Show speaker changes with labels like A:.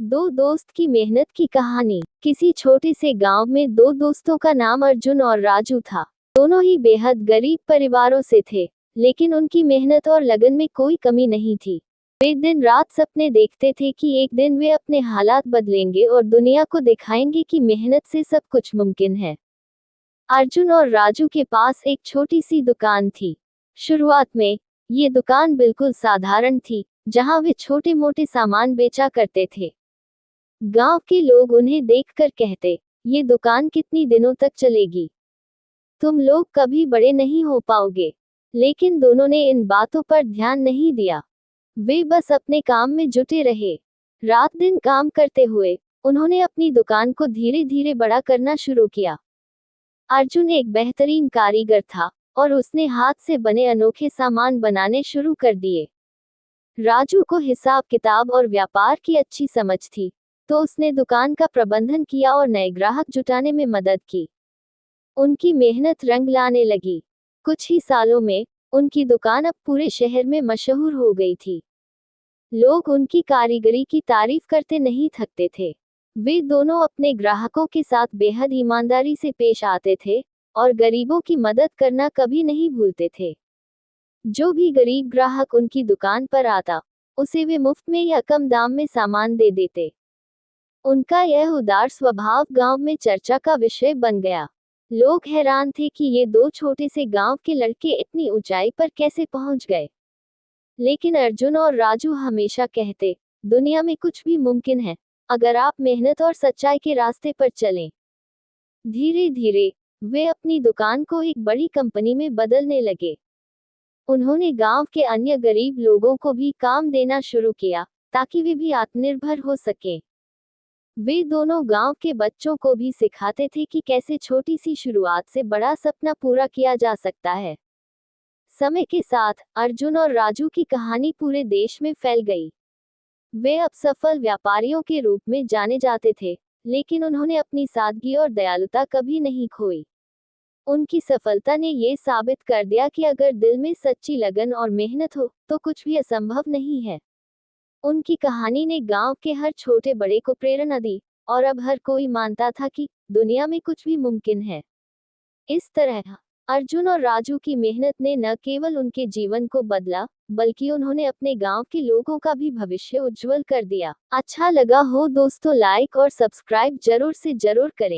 A: दो दोस्त की मेहनत की कहानी। किसी छोटे से गांव में दो दोस्तों का नाम अर्जुन और राजू था। दोनों ही बेहद गरीब परिवारों से थे, लेकिन उनकी मेहनत और लगन में कोई कमी नहीं थी। वे दिन रात सपने देखते थे कि एक दिन वे अपने हालात बदलेंगे और दुनिया को दिखाएंगे कि मेहनत से सब कुछ मुमकिन है। अर्जुन और राजू के पास एक छोटी सी दुकान थी। शुरुआत में ये दुकान बिल्कुल साधारण थी, जहां वे छोटे मोटे सामान बेचा करते थे। गांव के लोग उन्हें देखकर कहते, ये दुकान कितनी दिनों तक चलेगी, तुम लोग कभी बड़े नहीं हो पाओगे। लेकिन दोनों ने इन बातों पर ध्यान नहीं दिया। वे बस अपने काम में जुटे रहे। रात दिन काम करते हुए उन्होंने अपनी दुकान को धीरे धीरे बड़ा करना शुरू किया। अर्जुन एक बेहतरीन कारीगर था और उसने हाथ से बने अनोखे सामान बनाने शुरू कर दिए। राजू को हिसाब किताब और व्यापार की अच्छी समझ थी, तो उसने दुकान का प्रबंधन किया और नए ग्राहक जुटाने में मदद की। उनकी मेहनत रंग लाने लगी। कुछ ही सालों में उनकी दुकान अब पूरे शहर में मशहूर हो गई थी। लोग उनकी कारीगरी की तारीफ करते नहीं थकते थे। वे दोनों अपने ग्राहकों के साथ बेहद ईमानदारी से पेश आते थे और गरीबों की मदद करना कभी नहीं भूलते थे। जो भी गरीब ग्राहक उनकी दुकान पर आता, उसे वे मुफ्त में या कम दाम में सामान दे देते। उनका यह उदार स्वभाव गांव में चर्चा का विषय बन गया। लोग हैरान थे कि ये दो छोटे से गांव के लड़के इतनी ऊंचाई पर कैसे पहुंच गए। लेकिन अर्जुन और राजू हमेशा कहते, दुनिया में कुछ भी मुमकिन है, अगर आप मेहनत और सच्चाई के रास्ते पर चलें। धीरे धीरे वे अपनी दुकान को एक बड़ी कंपनी में बदलने लगे। उन्होंने गांव के अन्य गरीब लोगों को भी काम देना शुरू किया, ताकि वे भी आत्मनिर्भर हो सकें। वे दोनों गांव के बच्चों को भी सिखाते थे कि कैसे छोटी सी शुरुआत से बड़ा सपना पूरा किया जा सकता है। समय के साथ अर्जुन और राजू की कहानी पूरे देश में फैल गई। वे अब सफल व्यापारियों के रूप में जाने जाते थे, लेकिन उन्होंने अपनी सादगी और दयालुता कभी नहीं खोई। उनकी सफलता ने ये साबित कर दिया कि अगर दिल में सच्ची लगन और मेहनत हो, तो कुछ भी असंभव नहीं है। उनकी कहानी ने गांव के हर छोटे बड़े को प्रेरणा दी, और अब हर कोई मानता था कि दुनिया में कुछ भी मुमकिन है। इस तरह अर्जुन और राजू की मेहनत ने न केवल उनके जीवन को बदला, बल्कि उन्होंने अपने गांव के लोगों का भी भविष्य उज्जवल कर दिया। अच्छा लगा हो दोस्तों, लाइक और सब्सक्राइब जरूर से जरूर करें।